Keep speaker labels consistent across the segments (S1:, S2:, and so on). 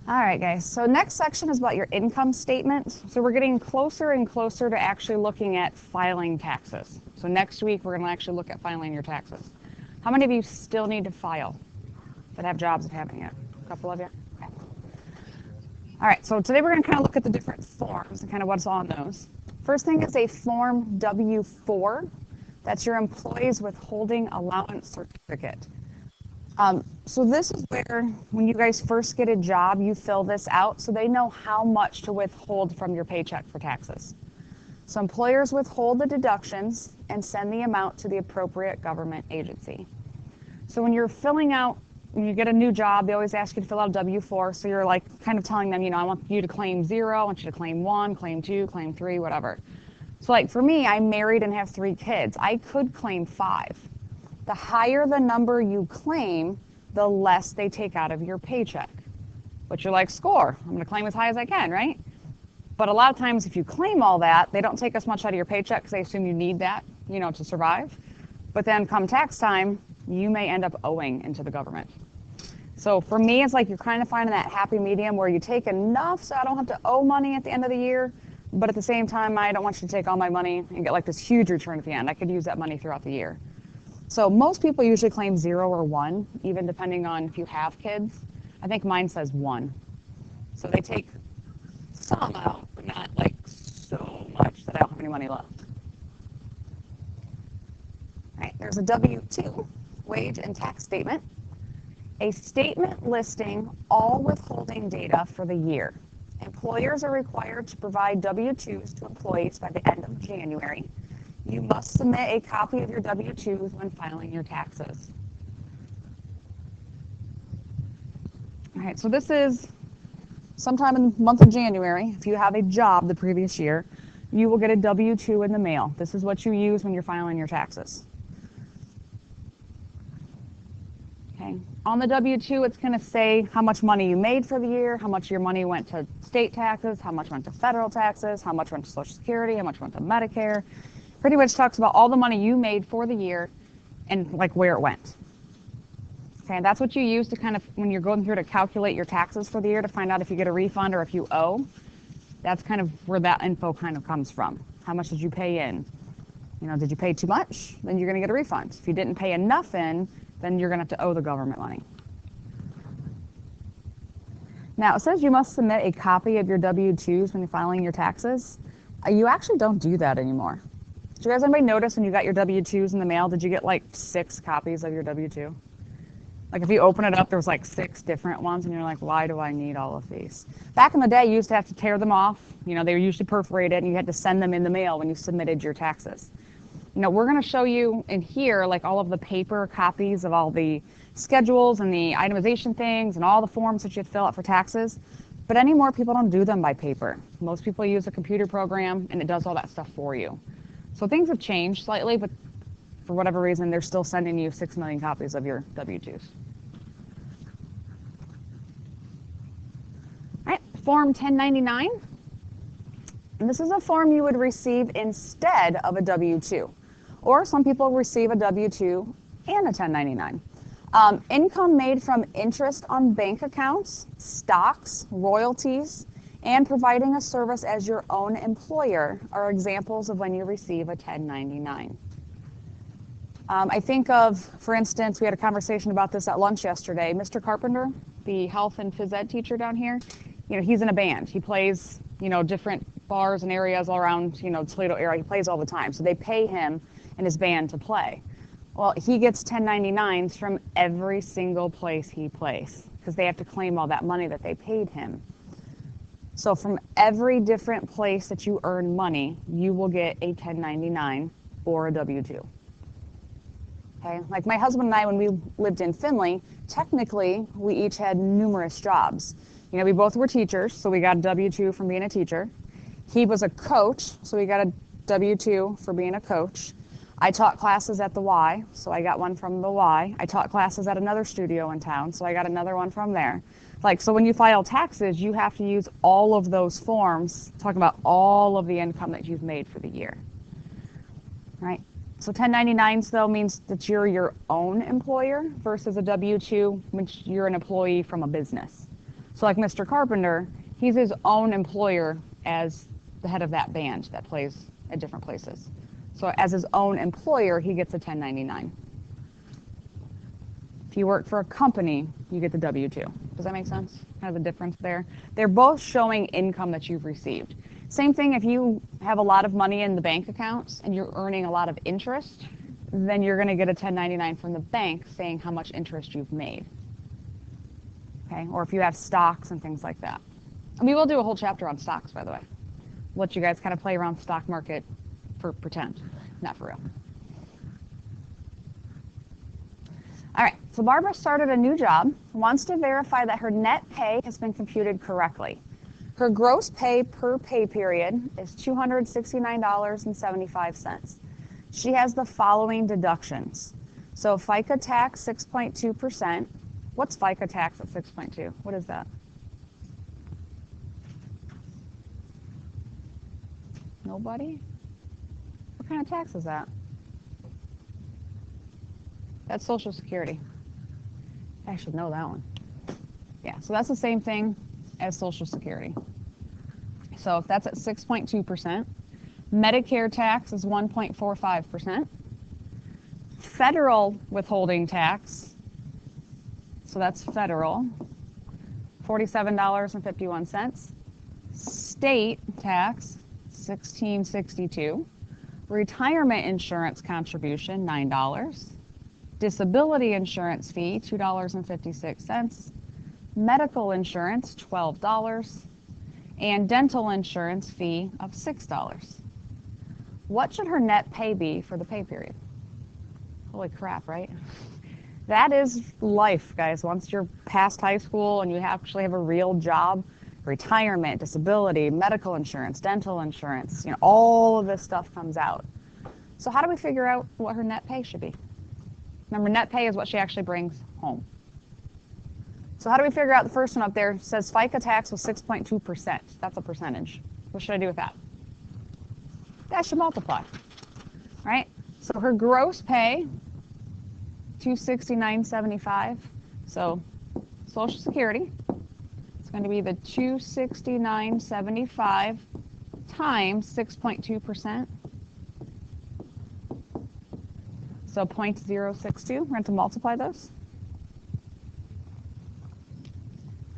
S1: All right, guys. So next section is about your income statement. So we're getting closer and closer to actually looking at filing taxes. So next week, we're going to actually look at filing your taxes. How many of you still need to file that have jobs that haven't yet? A couple of you? Okay. All right, so today we're going to kind of look at the different forms and kind of what's on those. First thing is a Form W-4. That's your Employees Withholding Allowance Certificate. So this is where, when you guys first get a job, you fill this out so they know how much to withhold from your paycheck for taxes. So employers withhold the deductions and send the amount to the appropriate government agency. So when you're filling out, when you get a new job, they always ask you to fill out a W-4. So you're like kind of telling them, I want you to claim 0, I want you to claim 1, claim 2, claim 3, whatever. So like for me, I'm married and have 3 kids. I could claim 5. The higher the number you claim, the less they take out of your paycheck. But you're like, score, I'm going to claim as high as I can, right? But a lot of times if you claim all that, they don't take as much out of your paycheck because they assume you need that, to survive. But then come tax time, you may end up owing into the government. So for me, it's like you're kind of finding that happy medium where you take enough so I don't have to owe money at the end of the year, but at the same time, I don't want you to take all my money and get like this huge return at the end. I could use that money throughout the year. So most people usually claim 0 or 1, even depending on if you have kids. I think mine says 1. So they take some out, but not like so much that I don't have any money left. All right, there's a W-2, wage and tax statement. A statement listing all withholding data for the year. Employers are required to provide W-2s to employees by the end of January. You must submit a copy of your W-2s when filing your taxes. All right, so this is sometime in the month of January. If you have a job the previous year, you will get a W-2 in the mail. This is what you use when you're filing your taxes. Okay. On the W-2, it's going to say how much money you made for the year, how much of your money went to state taxes, how much went to federal taxes, how much went to Social Security, how much went to Medicare. Pretty much talks about all the money you made for the year and like where it went. Okay, and that's what you use to kind of, when you're going through to calculate your taxes for the year to find out if you get a refund or if you owe. That's kind of where that info kind of comes from. How much did you pay in? Did you pay too much? Then you're going to get a refund. If you didn't pay enough in, then you're going to have to owe the government money. Now, it says you must submit a copy of your W-2s when you're filing your taxes. You actually don't do that anymore. Did you guys anybody notice when you got your W-2s in the mail, did you get like 6 copies of your W-2? Like if you open it up, there's like 6 different ones and you're like, why do I need all of these? Back in the day, you used to have to tear them off. They were usually perforated and you had to send them in the mail when you submitted your taxes. We're going to show you in here like all of the paper copies of all the schedules and the itemization things and all the forms that you fill out for taxes. But anymore, people don't do them by paper. Most people use a computer program and it does all that stuff for you. So things have changed slightly, but for whatever reason, they're still sending you 6 million copies of your W-2s. All right, Form 1099. And this is a form you would receive instead of a W-2. Or some people receive a W-2 and a 1099. Income made from interest on bank accounts, stocks, royalties, and providing a service as your own employer are examples of when you receive a 1099. I think of, for instance, we had a conversation about this at lunch yesterday. Mr. Carpenter, the health and phys ed teacher down here, he's in a band. He plays, different bars and areas all around, Toledo area. He plays all the time. So they pay him and his band to play. Well, he gets 1099s from every single place he plays because they have to claim all that money that they paid him. So from every different place that you earn money, you will get a 1099 or a W-2. Okay, like my husband and I, when we lived in Findlay, technically we each had numerous jobs. We both were teachers, so we got a W-2 from being a teacher. He was a coach, so we got a W-2 for being a coach. I taught classes at the Y, so I got one from the Y. I taught classes at another studio in town, so I got another one from there. So when you file taxes, you have to use all of those forms, talking about all of the income that you've made for the year. Right? So 1099s, though, means that you're your own employer versus a W-2, which you're an employee from a business. So like Mr. Carpenter, he's his own employer as the head of that band that plays at different places. So as his own employer, he gets a 1099. If you work for a company, you get the W-2. Does that make sense? Kind of the difference there. They're both showing income that you've received. Same thing if you have a lot of money in the bank accounts and you're earning a lot of interest, then you're going to get a 1099 from the bank saying how much interest you've made. Okay? Or if you have stocks and things like that. And we will do a whole chapter on stocks, by the way. Let you guys kind of play around the stock market for pretend, not for real. All right, so Barbara started a new job, wants to verify that her net pay has been computed correctly. Her gross pay per pay period is $269.75. She has the following deductions. So FICA tax, 6.2%. What's FICA tax at 6.2? What is that? Nobody? What kind of tax is that? That's Social Security. I should know that one. Yeah, so that's the same thing as Social Security. So if that's at 6.2%, Medicare tax is 1.45%. Federal withholding tax, so that's federal, $47.51. State tax, $16.62. Retirement insurance contribution, $9. Disability insurance fee, $2.56. Medical insurance, $12. And dental insurance fee of $6. What should her net pay be for the pay period? Holy crap, right? That is life, guys. Once you're past high school and you actually have a real job, retirement, disability, medical insurance, dental insurance, all of this stuff comes out. So how do we figure out what her net pay should be? Remember, net pay is what she actually brings home. So how do we figure out the first one up there? It says FICA tax was 6.2%. That's a percentage. What should I do with that? That should multiply, right? So her gross pay, $269.75. So Social Security, it's going to be the $269.75 times 6.2%. So 0.062. We're going to multiply those.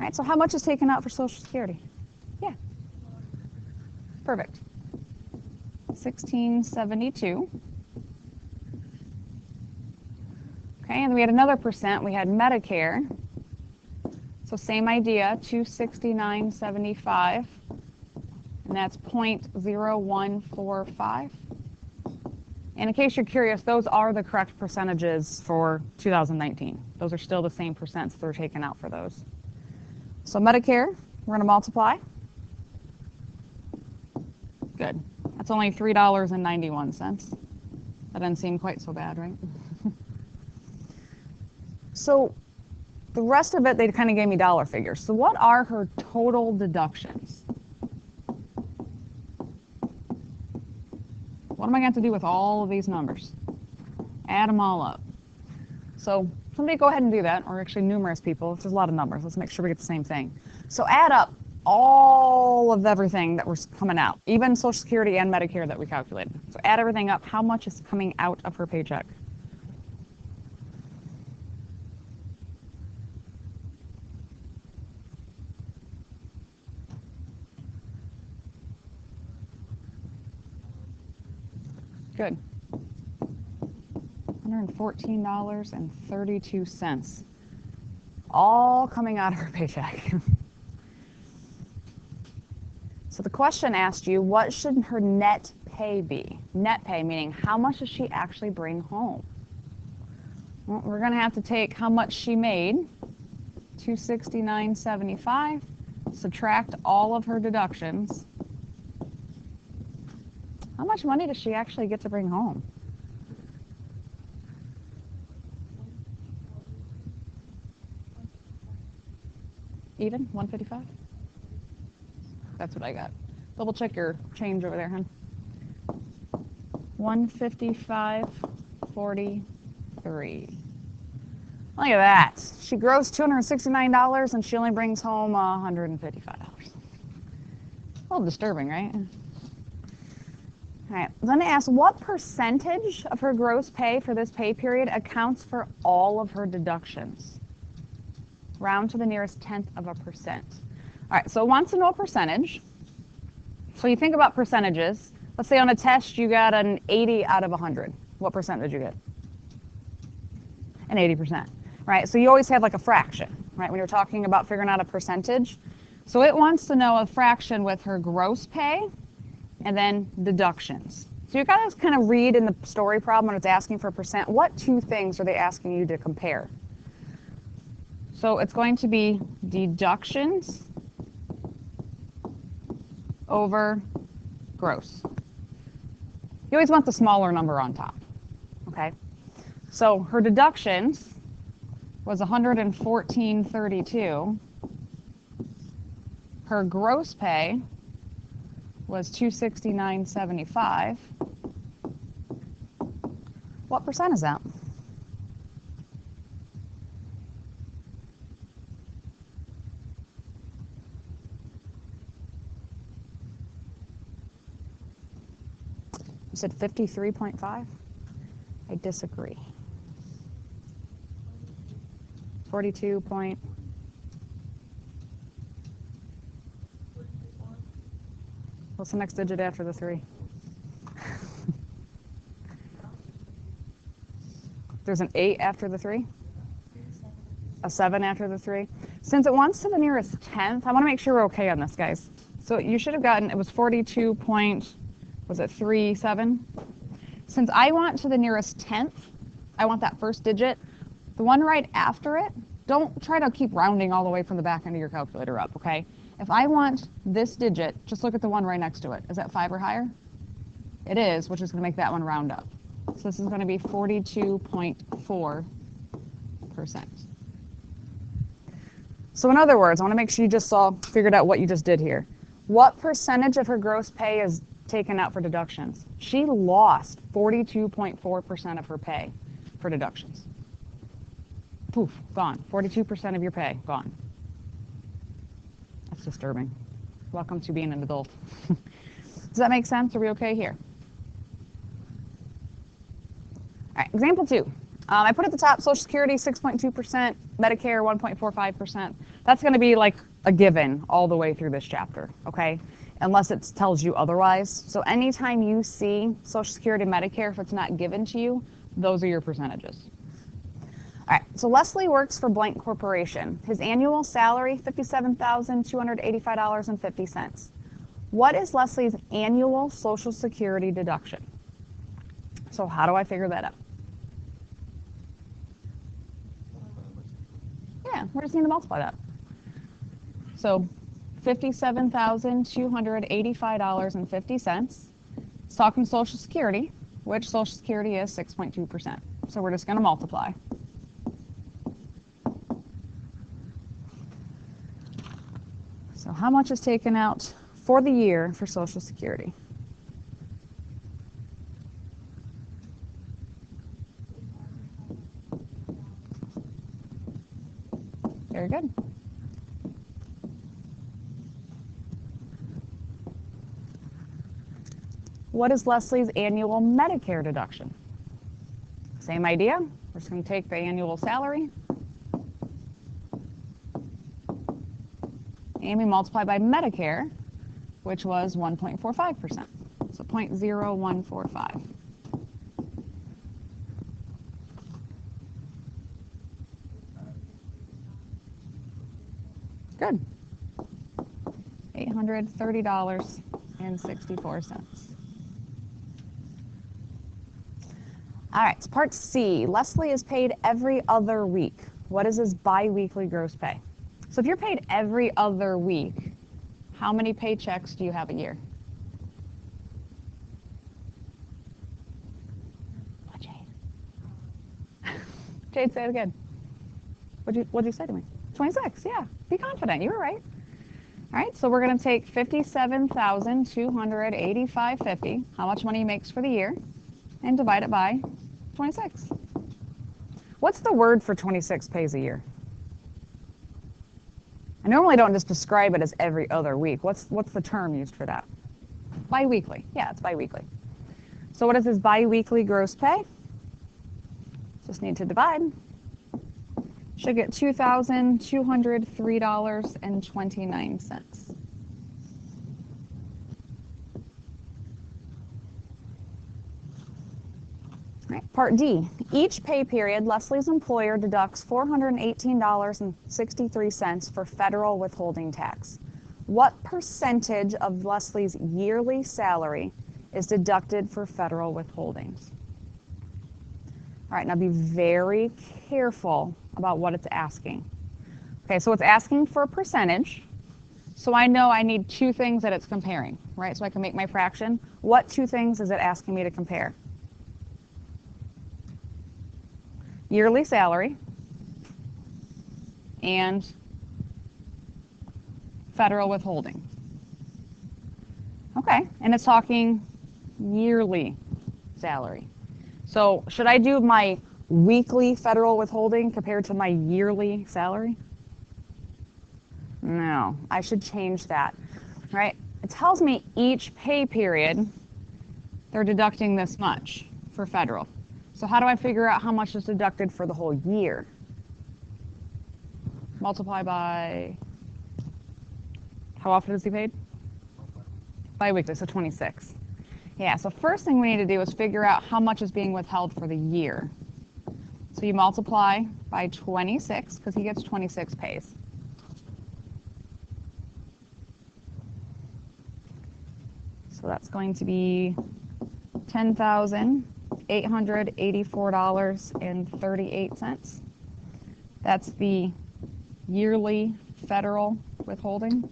S1: All right, so how much is taken out for Social Security? Yeah. Perfect. 1672. Okay, and we had another percent. We had Medicare. So same idea, 269.75, and that's 0.0145. And in case you're curious, those are the correct percentages for 2019. Those are still the same percents that are taken out for those. So Medicare, we're going to multiply. Good. That's only $3.91. That doesn't seem quite so bad, right? So the rest of it, they kind of gave me dollar figures. So what are her total deductions? What am I going to have to do with all of these numbers? Add them all up. So somebody go ahead and do that, or actually numerous people. There's a lot of numbers. Let's make sure we get the same thing. So add up all of everything that was coming out, even Social Security and Medicare that we calculated. So add everything up. How much is coming out of her paycheck? Good. $114.32. All coming out of her paycheck. So the question asked you, what should her net pay be? Net pay meaning how much does she actually bring home? Well, we're going to have to take how much she made, $269.75, subtract all of her deductions. How much money does she actually get to bring home? Even? 155? That's what I got. Double check your change over there, hon. 155.43. Look at that. She grows $269 and she only brings home $155. A little disturbing, right? All right, then I asked what percentage of her gross pay for this pay period accounts for all of her deductions? Round to the nearest tenth of a percent. All right, so it wants to know a percentage. So you think about percentages. Let's say on a test you got an 80 out of 100. What percent did you get? An 80%, right? So you always have like a fraction, right, when you're talking about figuring out a percentage. So it wants to know a fraction with her gross pay and then deductions. So you got to kind of read in the story problem when it's asking for a percent, what two things are they asking you to compare? So it's going to be deductions over gross. You always want the smaller number on top, okay? So her deductions was $114.32. Her gross pay was $269.75. What percent is that? You said 53.5? I disagree. 42 point. What's the next digit after the 3? There's an 8 after the 3? A 7 after the 3? Since it wants to the nearest tenth, I want to make sure we're okay on this, guys. So you should have gotten, it was 42 point, was it 37? Since I want to the nearest tenth, I want that first digit. The one right after it, don't try to keep rounding all the way from the back end of your calculator up, okay? If I want this digit, just look at the one right next to it. Is that 5 or higher? It is, which is going to make that one round up. So this is going to be 42.4%. So in other words, I want to make sure you just figured out what you just did here. What percentage of her gross pay is taken out for deductions? She lost 42.4% of her pay for deductions. Poof, gone. 42% of your pay, gone. That's disturbing. Welcome to being an adult. Does that make sense? Are we okay here? All right, example 2. I put at the top Social Security 6.2%, Medicare 1.45%. That's going to be like a given all the way through this chapter, okay? Unless it tells you otherwise. So anytime you see Social Security, Medicare, if it's not given to you, those are your percentages. All right, so Leslie works for Blank Corporation. His annual salary, $57,285.50. What is Leslie's annual Social Security deduction? So how do I figure that out? Yeah, we're just going to multiply that. So $57,285.50. It's talking Social Security, which Social Security is 6.2%. So we're just going to multiply. So how much is taken out for the year for Social Security? Very good. What is Leslie's annual Medicare deduction? Same idea. We're just going to take the annual salary and we multiply by Medicare, which was 1.45%. So 0.0145. Good. $830.64. All right, so part C. Leslie is paid every other week. What is his biweekly gross pay? So if you're paid every other week, how many paychecks do you have a year? What, Jade? Jade, say it again. What'd you say to me? 26, yeah. Be confident. You were right. All right, so we're going to take $57,285.50, how much money he makes for the year, and divide it by 26. What's the word for 26 pays a year? I normally don't just describe it as every other week. What's the term used for that? Biweekly. Yeah, it's biweekly. So what is his biweekly gross pay? Just need to divide. Should get $2,203.29. Right. Part D, each pay period, Leslie's employer deducts $418.63 for federal withholding tax. What percentage of Leslie's yearly salary is deducted for federal withholdings? All right, now be very careful about what it's asking. Okay, so it's asking for a percentage. So I know I need two things that it's comparing, right? So I can make my fraction. What two things is it asking me to compare? Yearly salary and federal withholding. Okay, and it's talking yearly salary. So should I do my weekly federal withholding compared to my yearly salary? No, I should change that, right? It tells me each pay period they're deducting this much for federal. So how do I figure out how much is deducted for the whole year? Multiply by, how often is he paid? Bi-weekly, so 26. Yeah, so first thing we need to do is figure out how much is being withheld for the year. So you multiply by 26, because he gets 26 pays. So that's going to be $10,884.38. That's the yearly federal withholding.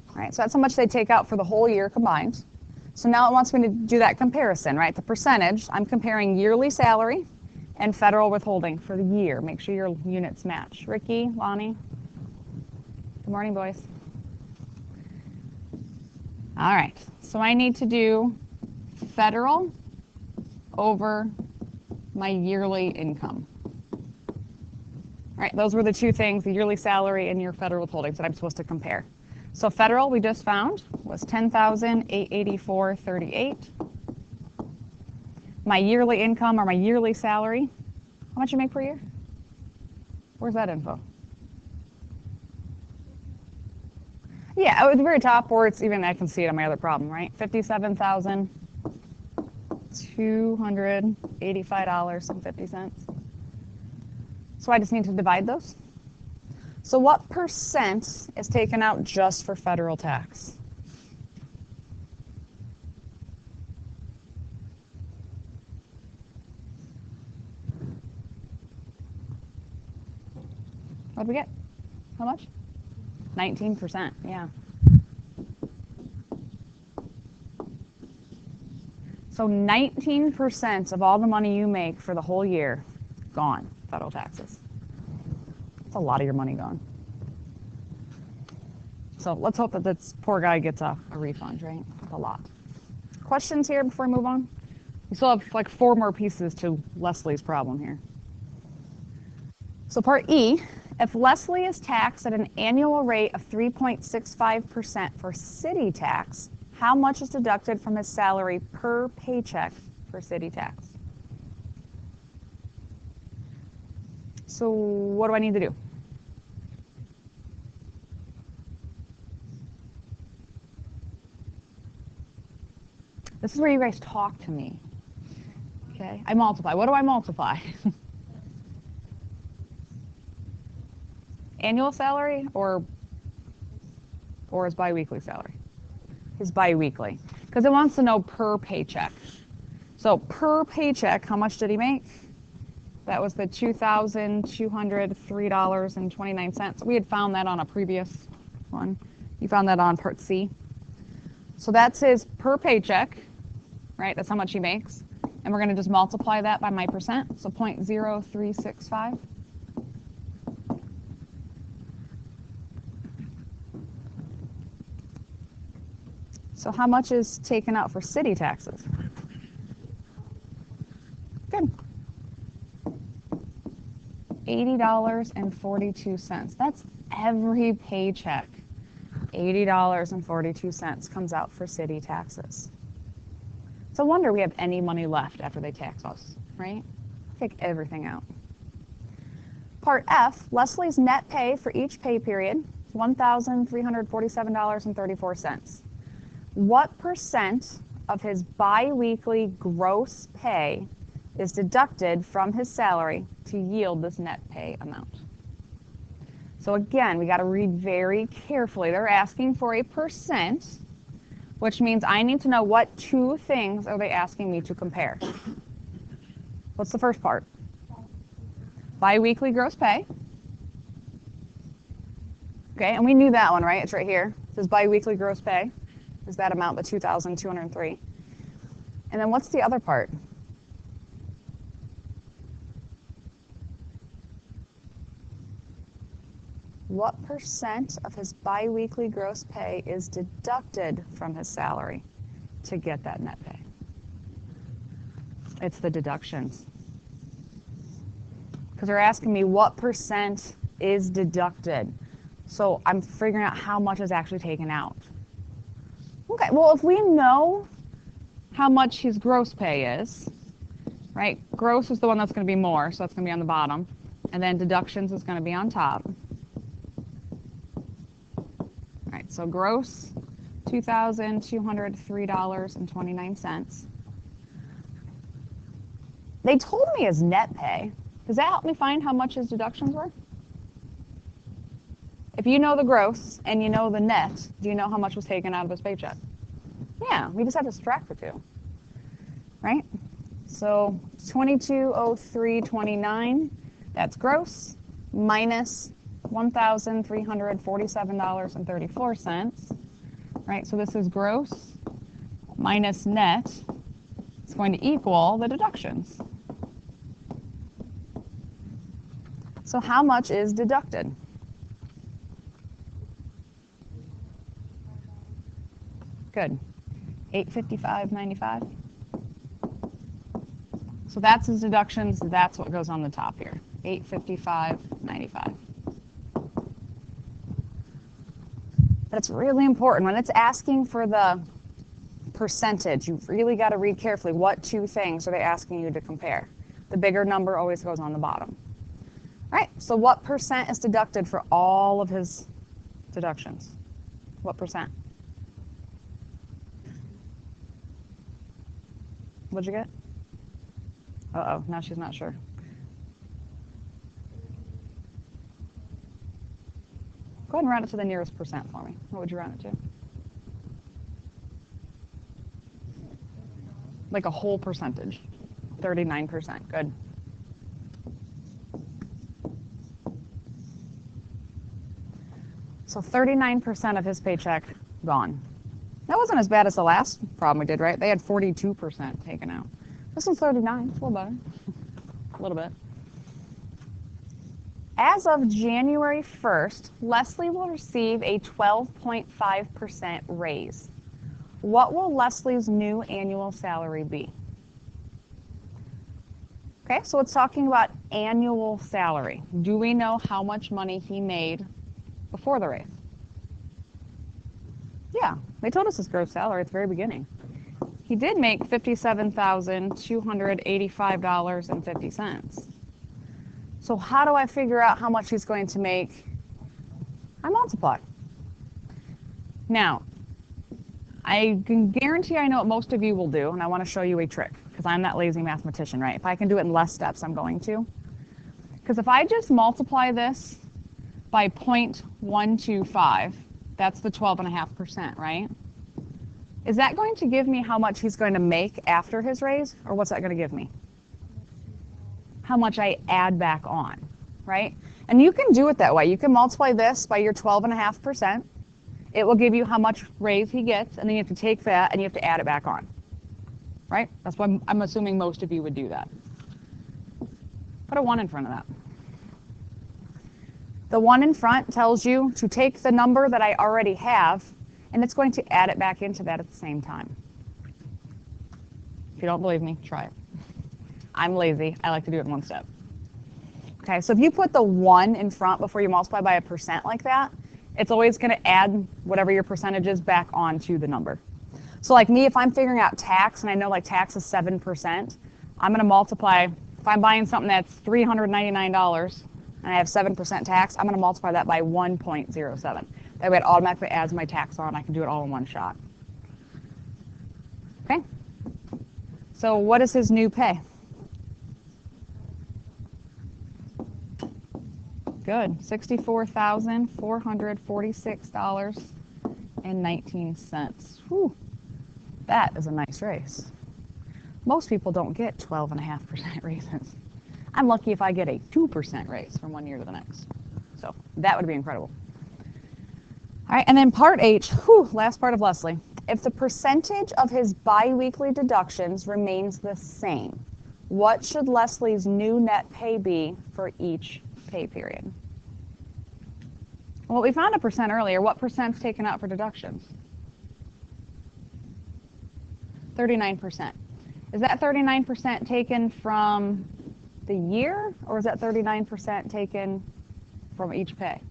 S1: All right, so that's how much they take out for the whole year combined. So now it wants me to do that comparison, right? The percentage, I'm comparing yearly salary and federal withholding for the year. Make sure your units match. Ricky, Lonnie. Good morning, boys. All right, so I need to do federal over my yearly income. All right, those were the two things, the yearly salary and your federal withholdings that I'm supposed to compare. So federal, we just found, was $10,884.38. My yearly income or my yearly salary, how much you make per year? Where's that info? Yeah, at the very top, or it's even, I can see it on my other problem, right? $57,285.50. So I just need to divide those. So what percent is taken out just for federal tax? What did we get? How much? 19%, yeah. So 19% of all the money you make for the whole year, gone, federal taxes. That's a lot of your money gone. So let's hope that this poor guy gets a refund, right? That's a lot. Questions here before we move on? We still have like 4 more pieces to Leslie's problem here. So part E, if Leslie is taxed at an annual rate of 3.65% for city tax, how much is deducted from his salary per paycheck for city tax? So what do I need to do? This is where you guys talk to me. Okay, I multiply. What do I multiply? Annual salary or his biweekly salary? His biweekly, because it wants to know per paycheck. So per paycheck, how much did he make? That was the $2,203.29. We had found that on a previous one. You found that on part C. So that's his per paycheck, right? That's how much he makes. And we're going to just multiply that by my percent, so 0.0365. So how much is taken out for city taxes? $80.42. That's every paycheck. $80.42 comes out for city taxes. It's a wonder we have any money left after they tax us, right? Take everything out. Part F, Leslie's net pay for each pay period is $1,347.34. What percent of his biweekly gross pay is deducted from his salary to yield this net pay amount? So again, we got to read very carefully. They're asking for a percent, which means I need to know what two things are they asking me to compare. What's the first part? Biweekly gross pay. Okay, and we knew that one, right? It's right here. It says biweekly gross pay is that amount, the $2,203. And then what's the other part? What percent of his biweekly gross pay is deducted from his salary to get that net pay? It's the deductions. Because they're asking me what percent is deducted. So I'm figuring out how much is actually taken out. Okay, well, if we know how much his gross pay is, right? Gross is the one that's going to be more, so that's going to be on the bottom. And then deductions is going to be on top. All right, so gross, $2,203.29. They told me his net pay. Does that help me find how much his deductions were? If you know the gross and you know the net, do you know how much was taken out of his paycheck? Yeah, we just have to subtract the two, right? So $2,203.29, that's gross, minus $1,347.34, right? So this is gross minus net. It's going to equal the deductions. So how much is deducted? Good. $855.95. So that's his deductions. That's what goes on the top here. $855.95. That's really important. When it's asking for the percentage, you've really got to read carefully what two things are they asking you to compare. The bigger number always goes on the bottom. All right, so what percent is deducted for all of his deductions? What percent? What'd you get? Uh-oh, now she's not sure. Go ahead and round it to the nearest percent for me. What would you round it to? Like a whole percentage. 39%. Good. So 39% of his paycheck gone. That wasn't as bad as the last problem we did, right? They had 42% taken out. This one's 39. It's a little better. A little bit. As of January 1st, Leslie will receive a 12.5% raise. What will Leslie's new annual salary be? Okay, so it's talking about annual salary. Do we know how much money he made before the raise? Yeah, they told us his gross salary at the very beginning. He did make $57,285.50. So how do I figure out how much he's going to make? I multiply. Now, I can guarantee I know what most of you will do, and I want to show you a trick, because I'm that lazy mathematician, right? If I can do it in less steps, I'm going to. Because if I just multiply this by 0.125, that's the 12.5%, right? Is that going to give me how much he's going to make after his raise, or what's that going to give me? How much I add back on, right? And you can do it that way. You can multiply this by your 12.5%. It will give you how much raise he gets, and then you have to take that and you have to add it back on, right? That's why I'm assuming most of you would do that. Put a 1 in front of that. The 1 in front tells you to take the number that I already have, and it's going to add it back into that at the same time. If you don't believe me, try it. I'm lazy. I like to do it in one step. Okay, so if you put the 1 in front before you multiply by a percent like that, it's always going to add whatever your percentage is back onto the number. So like me, if I'm figuring out tax and I know like tax is 7%, I'm going to multiply, if I'm buying something that's $399 and I have 7% tax, I'm going to multiply that by 1.07. That way it automatically adds my tax on. I can do it all in one shot. Okay? So what is his new pay? Good. $64,446.19. Whew. That is a nice raise. Most people don't get 12.5% raises. I'm lucky if I get a 2% raise from one year to the next. So that would be incredible. All right, and then part H, last part of Leslie. If the percentage of his biweekly deductions remains the same, what should Leslie's new net pay be for each pay period? Well, we found a percent earlier. What percent's taken out for deductions? 39%. Is that 39% taken from the year, or is that 39% taken from each pay?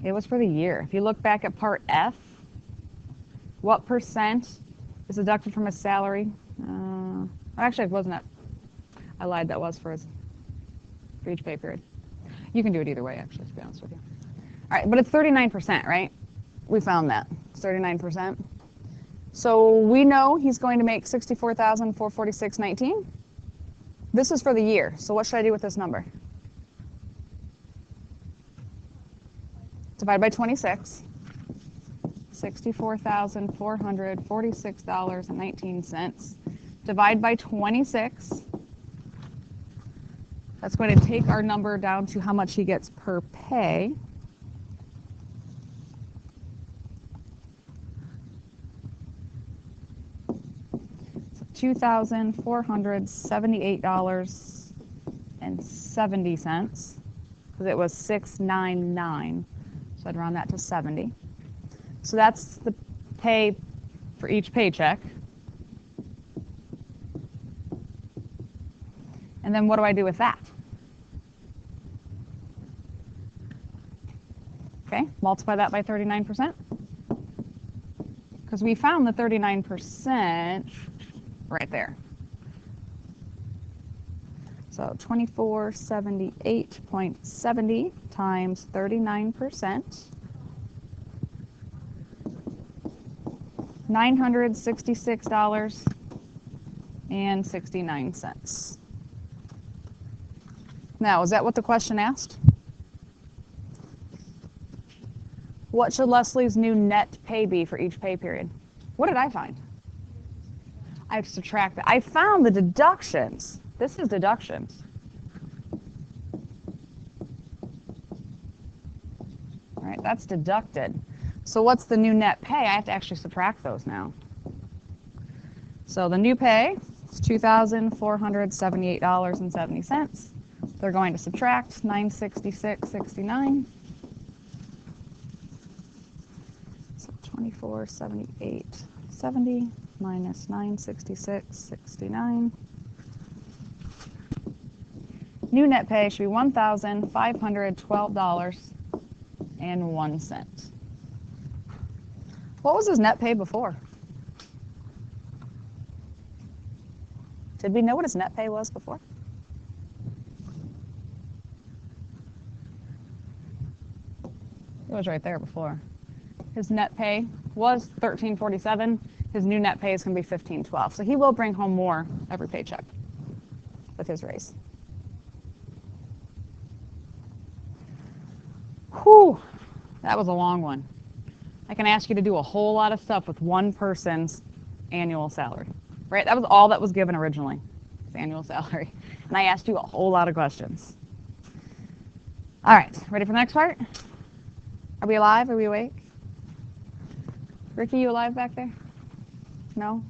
S1: It was for the year. If you look back at part F, what percent is deducted from his salary? Actually, it wasn't that. I lied. That was for each pay period. You can do it either way, actually, to be honest with you. All right, but it's 39%, right? We found that. It's 39%. So we know he's going to make $64,446.19. This is for the year. So what should I do with this number? Divide by 26. $64,446.19. Divide by 26. That's going to take our number down to how much he gets per pay. So $2,478.70 because it was $699. So I'd round that to 70. So that's the pay for each paycheck. And then what do I do with that? Okay, multiply that by 39%. Because we found the 39% right there. So 2478.70 times 39%. $966.69. Now, is that what the question asked? What should Leslie's new net pay be for each pay period? What did I find? I have to subtract that. I found the deductions. This is deductions. All right, that's deducted. So what's the new net pay? I have to actually subtract those now. So the new pay is $2,478.70. They're going to subtract $966.69. So $2,478.70 minus $966.69. New net pay should be $1,512.01. What was his net pay before? Did we know what his net pay was before? It was right there before. His net pay was $1,347. His new net pay is going to be $1,512. So he will bring home more every paycheck with his raise. Whew, that was a long one. I can ask you to do a whole lot of stuff with one person's annual salary, right? That was all that was given originally, his annual salary. And I asked you a whole lot of questions. All right, ready for the next part? Are we alive? Are we awake? Ricky, you alive back there? No?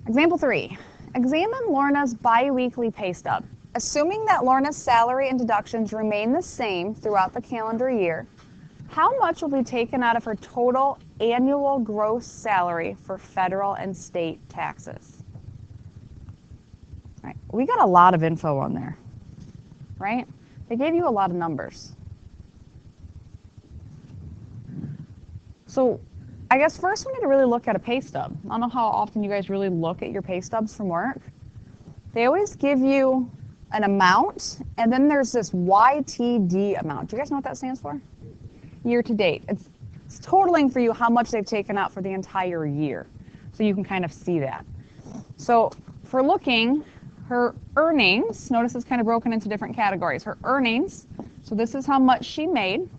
S1: Example 3. Examine Lorna's biweekly pay stub. Assuming that Lorna's salary and deductions remain the same throughout the calendar year, how much will be taken out of her total annual gross salary for federal and state taxes? right, we got a lot of info on there, right? They gave you a lot of numbers. So I guess first we need to really look at a pay stub. I don't know how often you guys really look at your pay stubs from work. They always give you an amount, and then there's this YTD amount. Do you guys know what that stands for? Year to date. It's totaling for you how much they've taken out for the entire year. So you can kind of see that. So for looking, her earnings, notice it's kind of broken into different categories. Her earnings, so this is how much she made.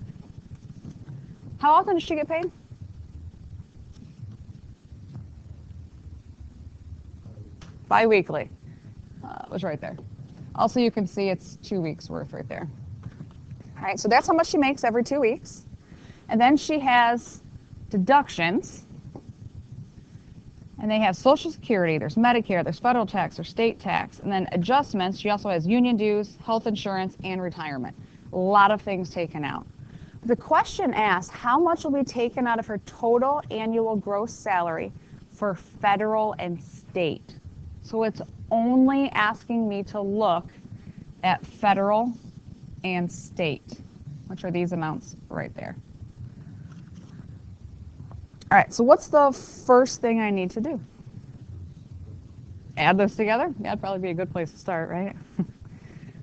S1: How often does she get paid? Bi-weekly. It was right there. Also, you can see it's 2 weeks worth right there. All right, so that's how much she makes every 2 weeks. And then she has deductions. And they have Social Security, there's Medicare, there's federal tax, there's state tax, and then adjustments. She also has union dues, health insurance, and retirement. A lot of things taken out. The question asks, how much will be taken out of her total annual gross salary for federal and state? So it's only asking me to look at federal and state, which are these amounts right there. All right, so what's the first thing I need to do? Add those together? Yeah, that'd probably be a good place to start, right? All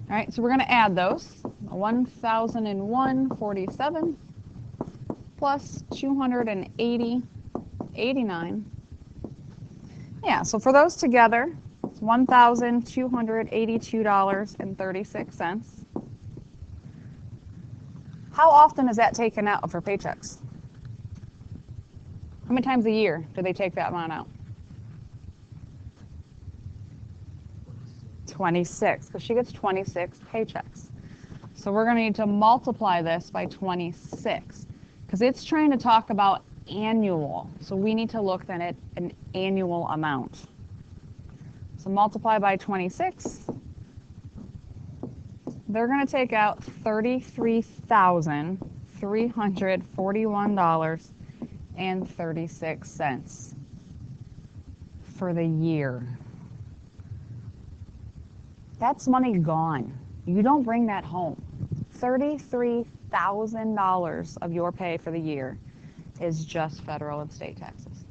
S1: right, so we're going to add those. 1,001.47 plus 280.89. Yeah, so for those together, it's $1,282.36. How often is that taken out of her paychecks? How many times a year do they take that amount out? 26, because she gets 26 paychecks. So we're going to need to multiply this by 26, because it's trying to talk about annual. So we need to look then at an annual amount. So multiply by 26. They're going to take out $33,341.36 for the year. That's money gone. You don't bring that home. $33,000 of your pay for the year is just federal and state taxes.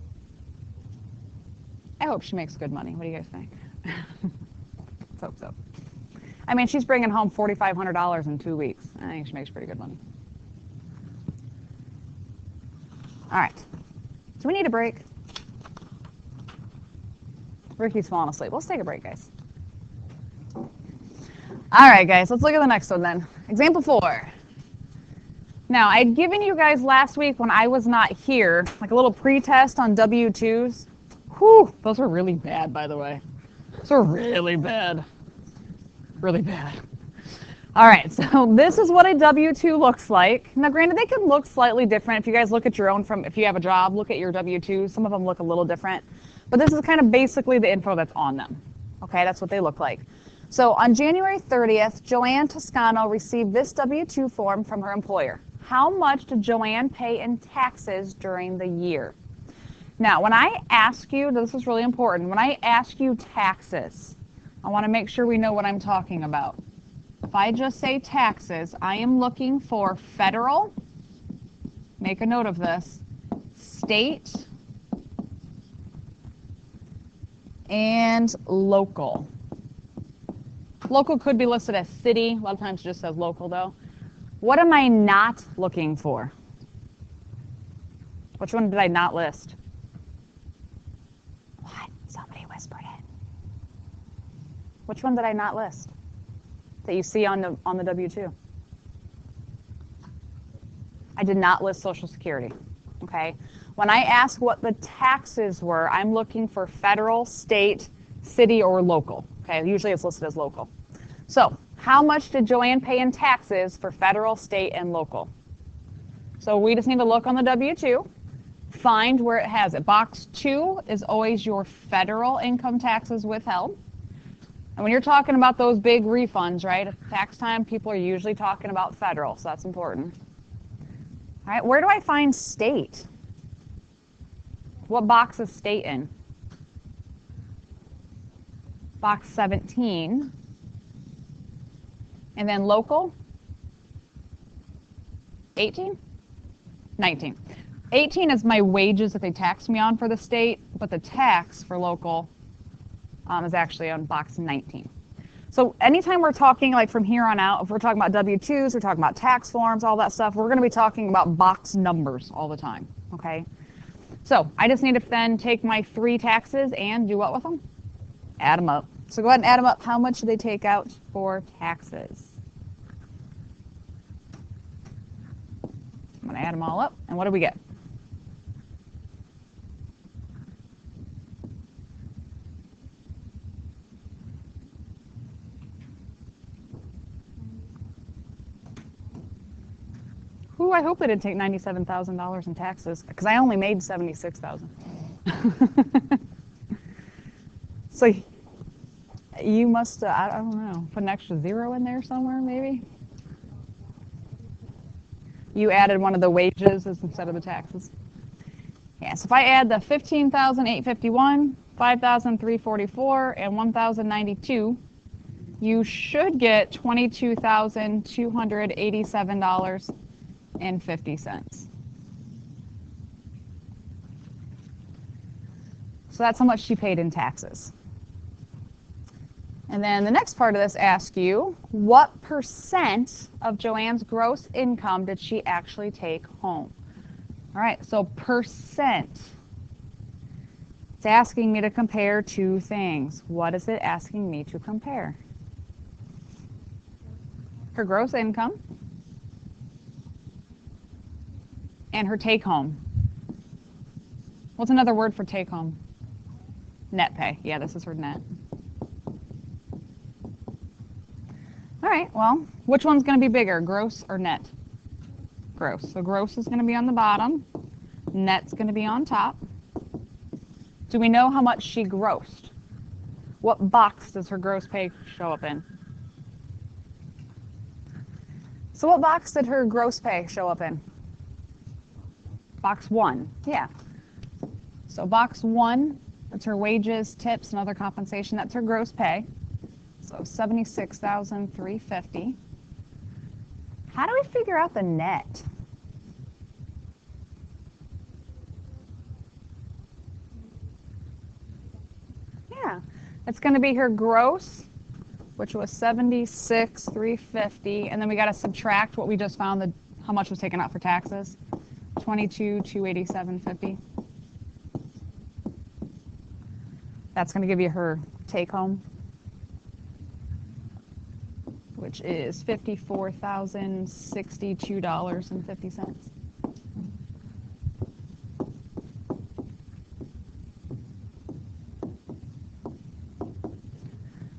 S1: I hope she makes good money. What do you guys think? Let's hope so. I mean, she's bringing home $4,500 in 2 weeks. I think she makes pretty good money. All right. Do we need a break? Ricky's falling asleep. Let's take a break, guys. All right, guys, let's look at the next one then. Example 4. Now, I'd given you guys last week when I was not here, like a little pre-test on W-2s. Whew, those were really bad, by the way. Those were really bad. Really bad. All right, so this is what a W-2 looks like. Now, granted, they can look slightly different. If you guys look at your own if you have a job, look at your W-2s. Some of them look a little different. But this is kind of basically the info that's on them. Okay, that's what they look like. So on January 30th, Joanne Toscano received this W-2 form from her employer. How much did Joanne pay in taxes during the year? Now, when I ask you, this is really important, when I ask you taxes, I want to make sure we know what I'm talking about. If I just say taxes, I am looking for federal, make a note of this, state, and local. Local could be listed as city. A lot of times it just says local, though. What am I not looking for? Which one did I not list? What? Somebody whispered it. Which one did I not list that you see on the W-2? I did not list Social Security. Okay. When I ask what the taxes were, I'm looking for federal, state, city, or local. Okay. Usually it's listed as local. So how much did Joanne pay in taxes for federal, state, and local? So we just need to look on the W-2, find where it has it. Box 2 is always your federal income taxes withheld. And when you're talking about those big refunds, right, at tax time, people are usually talking about federal, so that's important. All right, where do I find state? What box is state in? box 17. And then local, 18? 19. 18 is my wages that they tax me on for the state, but the tax for local is actually on box 19. So anytime we're talking, like from here on out, if we're talking about W-2s, we're talking about tax forms, all that stuff, we're going to be talking about box numbers all the time, okay? So I just need to then take my 3 taxes and do what with them? Add them up. So go ahead and add them up. How much do they take out for taxes? I'm going to add them all up, and what do we get? Ooh, I hope they didn't take $97,000 in taxes, because I only made $76,000. So you must, I don't know, put an extra 0 in there somewhere, maybe? You added one of the wages instead of the taxes. Yeah, so if I add the 15,851, 5,344, and 1,092, you should get $22,287.50. So that's how much she paid in taxes. And then the next part of this asks you, what percent of Joanne's gross income did she actually take home? All right, so percent. It's asking me to compare 2 things. What is it asking me to compare? Her gross income and her take home. What's another word for take home? Net pay. Yeah, this is her net. All right, well, which one's going to be bigger, gross or net? Gross. So gross is going to be on the bottom. Net's going to be on top. Do we know how much she grossed? What box does her gross pay show up in? So what box did her gross pay show up in? Box 1. Yeah. So box 1, that's her wages, tips, and other compensation. That's her gross pay. So $76,350. How do we figure out the net? Yeah, it's going to be her gross, which was $76,350, and then we got to subtract what we just found, how much was taken out for taxes, $22,287.50. That's going to give you her take home, which is $54,062.50.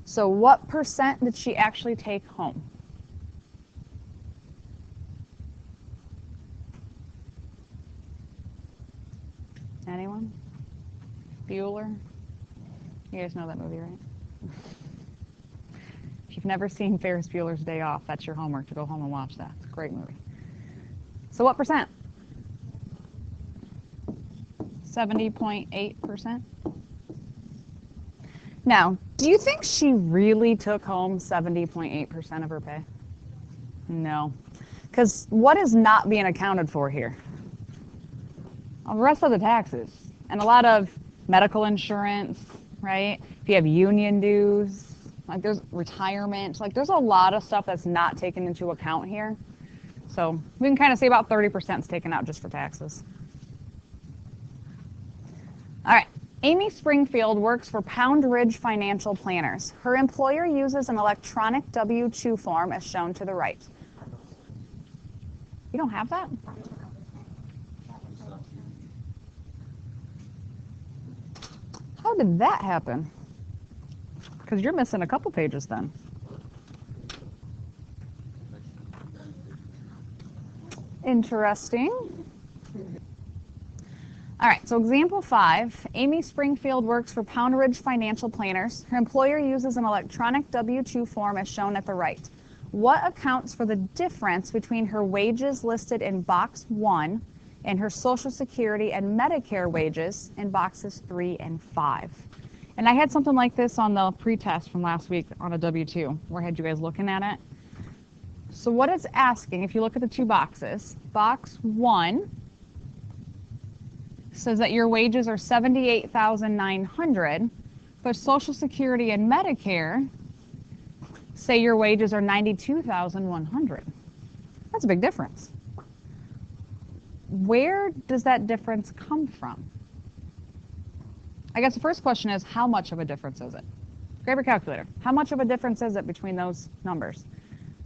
S1: So what percent did she actually take home? Anyone? Bueller? You guys know that movie, right? If you've never seen Ferris Bueller's Day Off, that's your homework to go home and watch that. It's a great movie. So what percent? 70.8%. Now, do you think she really took home 70.8% of her pay? No. Because what is not being accounted for here? Well, the rest of the taxes. And a lot of medical insurance, right? If you have union dues, like there's retirement, like there's a lot of stuff that's not taken into account here. So we can kind of say about 30% is taken out just for taxes. All right. Amy Springfield works for Pound Ridge Financial Planners. Her employer uses an electronic W-2 form as shown to the right. You don't have that? How did that happen? Because you're missing a couple pages then. Interesting. All right, so example 5, Amy Springfield works for Pound Ridge Financial Planners. Her employer uses an electronic W-2 form as shown at the right. What accounts for the difference between her wages listed in box 1 and her Social Security and Medicare wages in boxes 3 and 5? And I had something like this on the pre-test from last week on a W-2, where I had you guys looking at it. So what it's asking, if you look at the two boxes, box 1 says that your wages are $78,900, but Social Security and Medicare say your wages are $92,100. That's a big difference. Where does that difference come from? I guess the first question is, how much of a difference is it? Grab your calculator. How much of a difference is it between those numbers?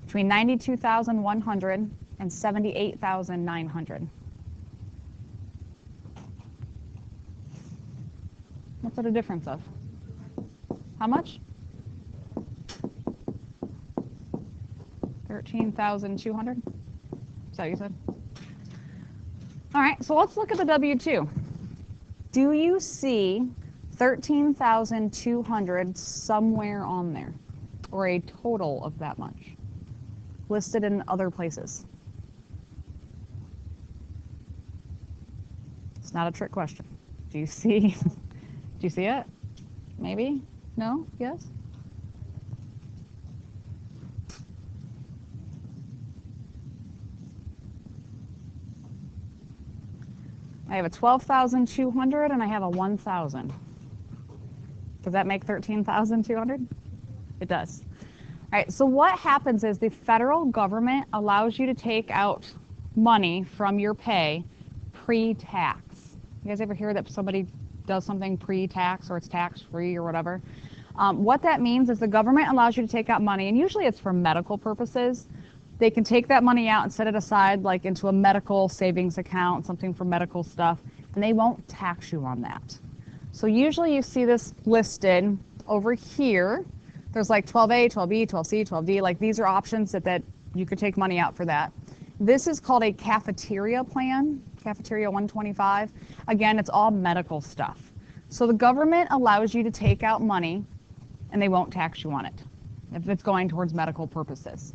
S1: Between 92,100 and 78,900. What's it a difference of? How much? 13,200? Is that what you said? All right, so let's look at the W-2. Do you see 13,200 somewhere on there, or a total of that much, listed in other places? It's not a trick question. Do you see? Do you see it? Maybe? No? Yes? I have a 12,200 and I have a 1,000. Does that make 13,200? It does. All right, so what happens is the federal government allows you to take out money from your pay pre-tax. You guys ever hear that somebody does something pre-tax or it's tax-free or whatever? What that means is the government allows you to take out money, and usually it's for medical purposes. They can take that money out and set it aside like into a medical savings account, something for medical stuff, and they won't tax you on that. So usually you see this listed over here. There's like 12A, 12B, 12C, 12D, like these are options that you could take money out for that. This is called a cafeteria plan, cafeteria 125. Again, it's all medical stuff. So the government allows you to take out money and they won't tax you on it if it's going towards medical purposes.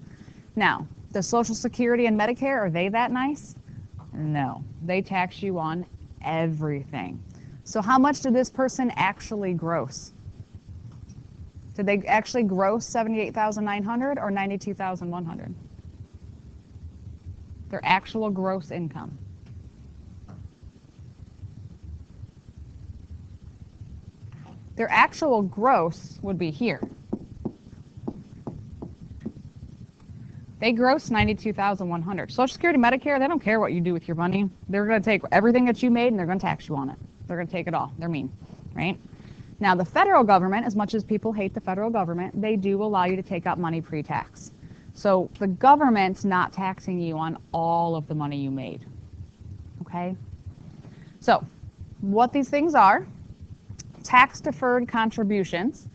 S1: Now, the Social Security and Medicare, are they that nice? No, they tax you on everything. So how much did this person actually gross? Did they actually gross 78,900 or 92,100? Their actual gross income. Their actual gross would be here. They gross 92,100. Social Security, Medicare, they don't care what you do with your money. They're going to take everything that you made and they're going to tax you on it. They're going to take it all. They're mean, right? Now, the federal government, as much as people hate the federal government, they do allow you to take out money pre-tax. So the government's not taxing you on all of the money you made, okay? So what these things are: tax-deferred contributions,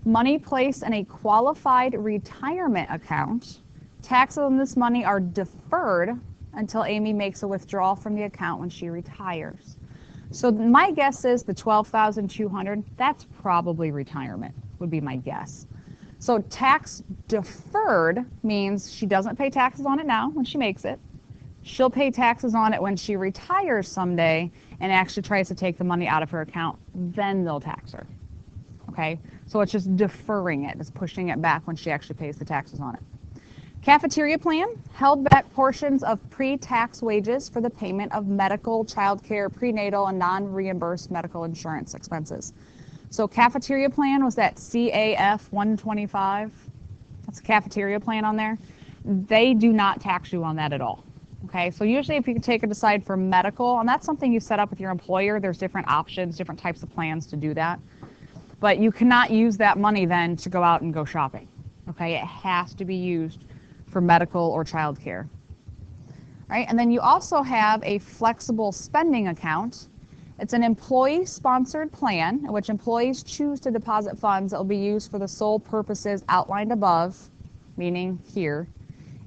S1: money placed in a qualified retirement account. Taxes on this money are deferred until Amy makes a withdrawal from the account when she retires. So my guess is the 12,200, that's probably retirement, would be my guess. So tax deferred means she doesn't pay taxes on it now when she makes it. She'll pay taxes on it when she retires someday and actually tries to take the money out of her account. Then they'll tax her. Okay? So it's just deferring it. It's pushing it back when she actually pays the taxes on it. Cafeteria plan, held back portions of pre-tax wages for the payment of medical, child care, prenatal, and non-reimbursed medical insurance expenses. So cafeteria plan was that CAF 125. That's a cafeteria plan on there. They do not tax you on that at all. Okay, so usually if you can take it aside for medical, and that's something you set up with your employer, there's different options, different types of plans to do that. But you cannot use that money then to go out and go shopping. Okay, it has to be used for medical or child care. Right, and then you also have a flexible spending account. It's an employee-sponsored plan in which employees choose to deposit funds that will be used for the sole purposes outlined above, meaning here,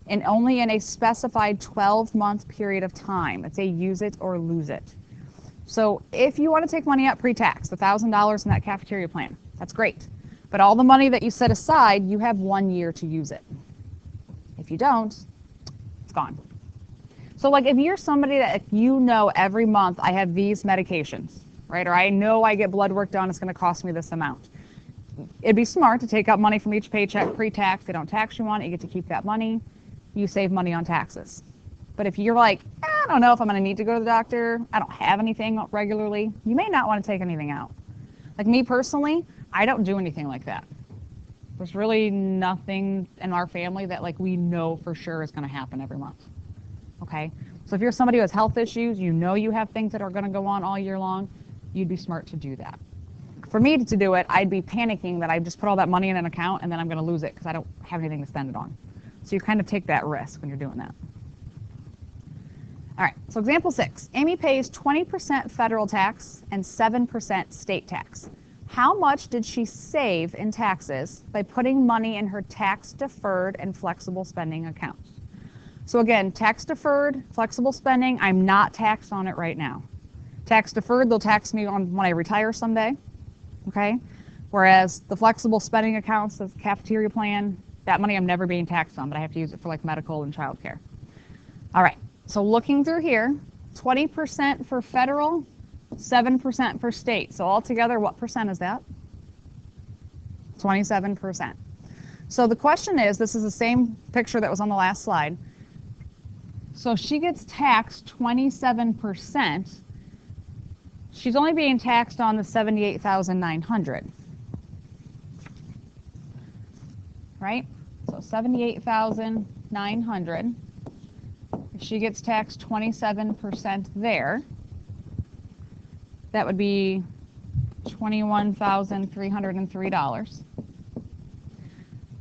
S1: and only in a specified 12-month period of time. It's a use it or lose it. So if you want to take money out pre-tax, the $1,000 in that cafeteria plan, that's great. But all the money that you set aside, you have 1 year to use it. If you don't, it's gone. So like if you're somebody that you know every month I have these medications, right? Or I know I get blood work done, it's going to cost me this amount. It'd be smart to take out money from each paycheck pre-tax. They don't tax you on it. You get to keep that money. You save money on taxes. But if you're like, I don't know if I'm going to need to go to the doctor, I don't have anything regularly, you may not want to take anything out. Like me personally, I don't do anything like that. There's really nothing in our family that like we know for sure is going to happen every month. Okay? So if you're somebody who has health issues, you know you have things that are going to go on all year long, you'd be smart to do that. For me to do it, I'd be panicking that I just put all that money in an account and then I'm going to lose it because I don't have anything to spend it on. So you kind of take that risk when you're doing that. All right, so example 6. Amy pays 20% federal tax and 7% state tax. How much did she save in taxes by putting money in her tax-deferred and flexible spending accounts? So again, tax-deferred, flexible spending, I'm not taxed on it right now. Tax-deferred, they'll tax me on when I retire someday, okay? Whereas the flexible spending accounts, the cafeteria plan, that money I'm never being taxed on, but I have to use it for like medical and childcare. All right, so looking through here, 20% for federal, 7% for state. So altogether, what percent is that? 27%. So the question is, this is the same picture that was on the last slide. So she gets taxed 27%. She's only being taxed on the $78,900. Right? So $78,900. If she gets taxed 27% there, that would be $21,303.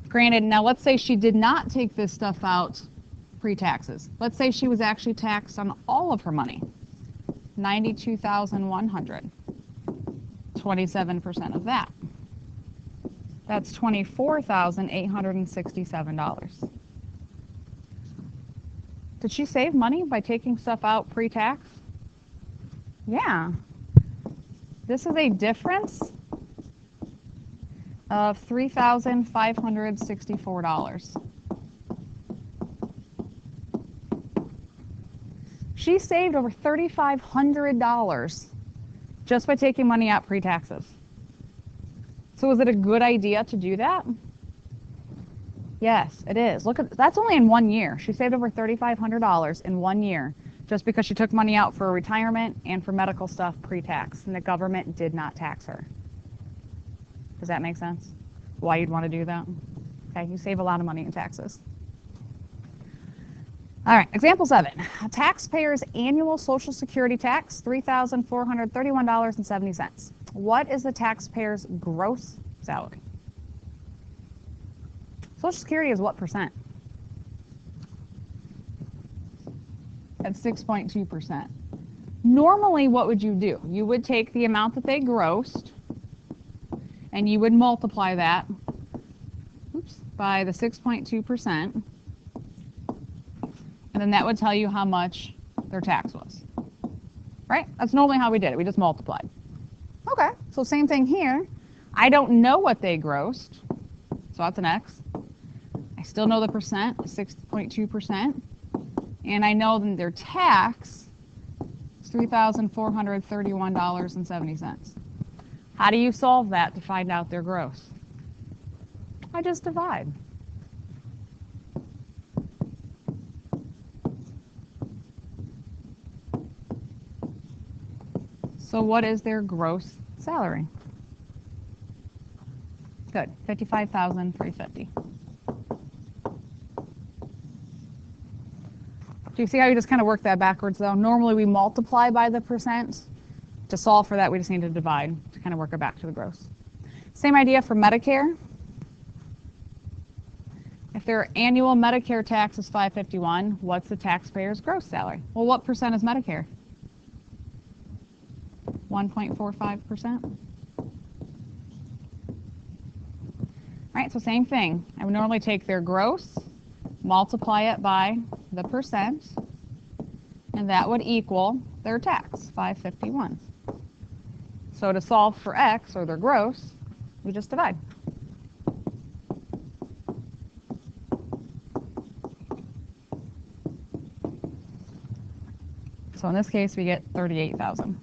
S1: Granted, now let's say she did not take this stuff out pre-taxes. Let's say she was actually taxed on all of her money, $92,100. 27% of that. That's $24,867. Did she save money by taking stuff out pre-tax? Yeah. This is a difference of $3,564. She saved over $3,500 just by taking money out pre-taxes. So is it a good idea to do that? Yes, it is. Look at that's only in 1 year. She saved over $3,500 in 1 year just because she took money out for retirement and for medical stuff pre-tax, and the government did not tax her. Does that make sense? Why you'd want to do that? Okay, you save a lot of money in taxes. All right, example 7. A taxpayer's annual Social Security tax, $3,431.70. What is the taxpayer's gross salary? Social Security is what percent? At 6.2%. Normally, what would you do? You would take the amount that they grossed, and you would multiply that by the 6.2%, and then that would tell you how much their tax was. Right? That's normally how we did it. We just multiplied. Okay, so same thing here. I don't know what they grossed, so that's an X. I still know the percent, 6.2%, and I know that their tax is $3,431.70. How do you solve that to find out their gross? I just divide. So what is their gross salary? Good, $55,350. Do you see how you just kind of work that backwards though? Normally we multiply by the percent. To solve for that, we just need to divide to kind of work it back to the gross. Same idea for Medicare. If their annual Medicare tax is $551, what's the taxpayer's gross salary? Well, what percent is Medicare? 1.45%. Right, so same thing. I would normally take their gross, multiply it by the percent, and that would equal their tax, $551. So to solve for X, or their gross, we just divide. So in this case, we get $38,000.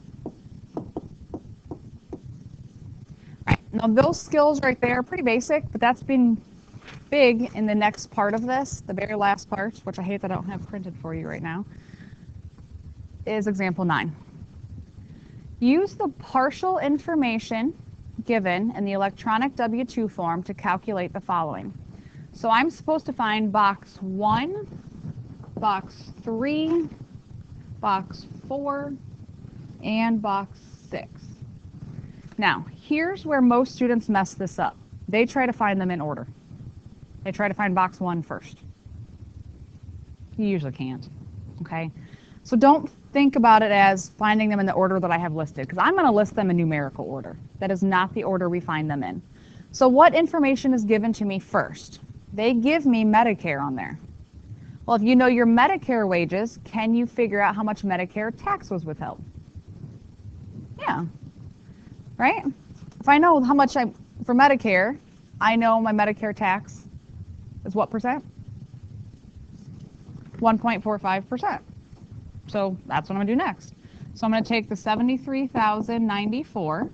S1: Now those skills right there are pretty basic, but that's been big in the next part of this, the very last part, which I hate that I don't have printed for you right now, is example 9. Use the partial information given in the electronic W-2 form to calculate the following. So I'm supposed to find box 1, box 3, box 4, and box 6. Now, here's where most students mess this up. They try to find them in order. They try to find box 1 first. You usually can't, okay? So don't think about it as finding them in the order that I have listed, because I'm going to list them in numerical order. That is not the order we find them in. So what information is given to me first? They give me Medicare on there. Well, if you know your Medicare wages, can you figure out how much Medicare tax was withheld? Yeah, right? If I know how much for Medicare, I know my Medicare tax is what percent? 1.45%. So that's what I'm going to do next. So I'm going to take the 73,094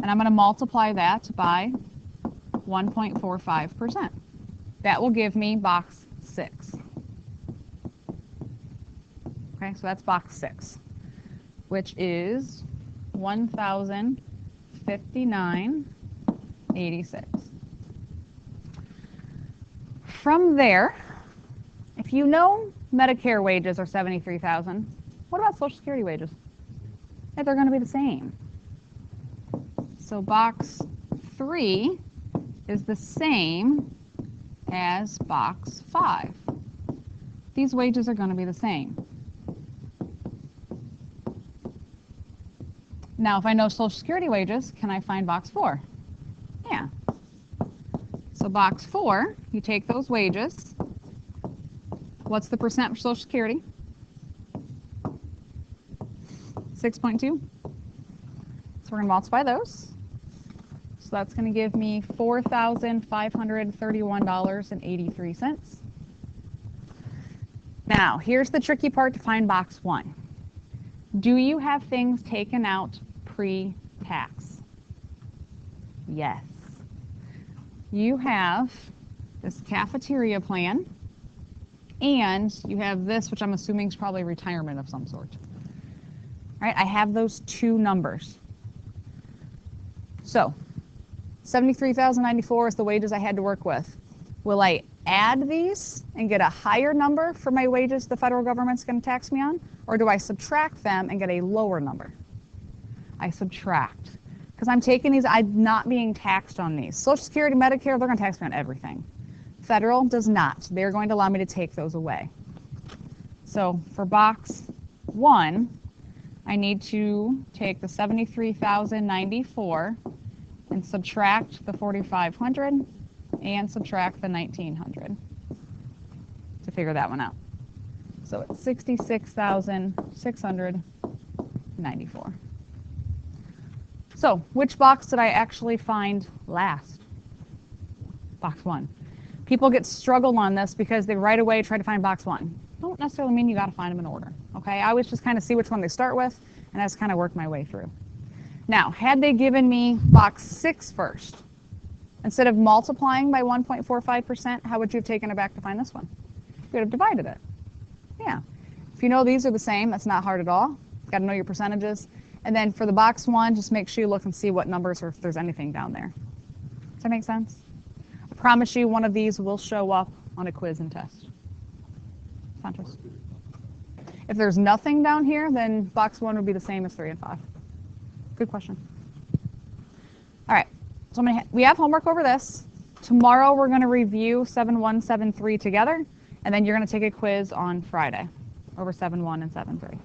S1: and I'm going to multiply that by 1.45%. That will give me box 6. Okay, so that's box 6, which is 1,059.86. From there, if you know Medicare wages are 73,000, what about Social Security wages? Yeah, they're going to be the same. So box 3 is the same as box 5. These wages are going to be the same. Now, if I know Social Security wages, can I find box 4? Yeah. So box 4, you take those wages. What's the percent for Social Security? 6.2. So we're going to multiply those. So that's going to give me $4,531.83. Now, here's the tricky part to find box 1. Do you have things taken out pre-tax? Yes. You have this cafeteria plan, and you have this, which I'm assuming is probably retirement of some sort. All right, I have those two numbers. So 73,094 is the wages I had to work with. Will I add these and get a higher number for my wages the federal government's going to tax me on, or do I subtract them and get a lower number? I subtract, because I'm taking these, I'm not being taxed on these. Social Security, Medicare, they're going to tax me on everything. Federal does not. They're going to allow me to take those away. So for box 1, I need to take the 73,094 and subtract the 4,500 and subtract the 1,900 to figure that one out. So it's 66,694. So which box did I actually find last? Box 1. People get struggled on this because they right away try to find box 1. Don't necessarily mean you got to find them in order. Okay, I always just kind of see which one they start with, and I just kind of work my way through. Now, had they given me box 6 first, instead of multiplying by 1.45%, how would you have taken it back to find this one? You would have divided it. Yeah. If you know these are the same, that's not hard at all. Got to know your percentages. And then for the box 1, just make sure you look and see what numbers or if there's anything down there. Does that make sense? I promise you one of these will show up on a quiz and test. Santos? If there's nothing down here, then box 1 would be the same as 3 and 5. Good question. All right, so we have homework over this. Tomorrow we're going to review 7.1, 7.3 together, and then you're going to take a quiz on Friday over 7.1 and 7.3.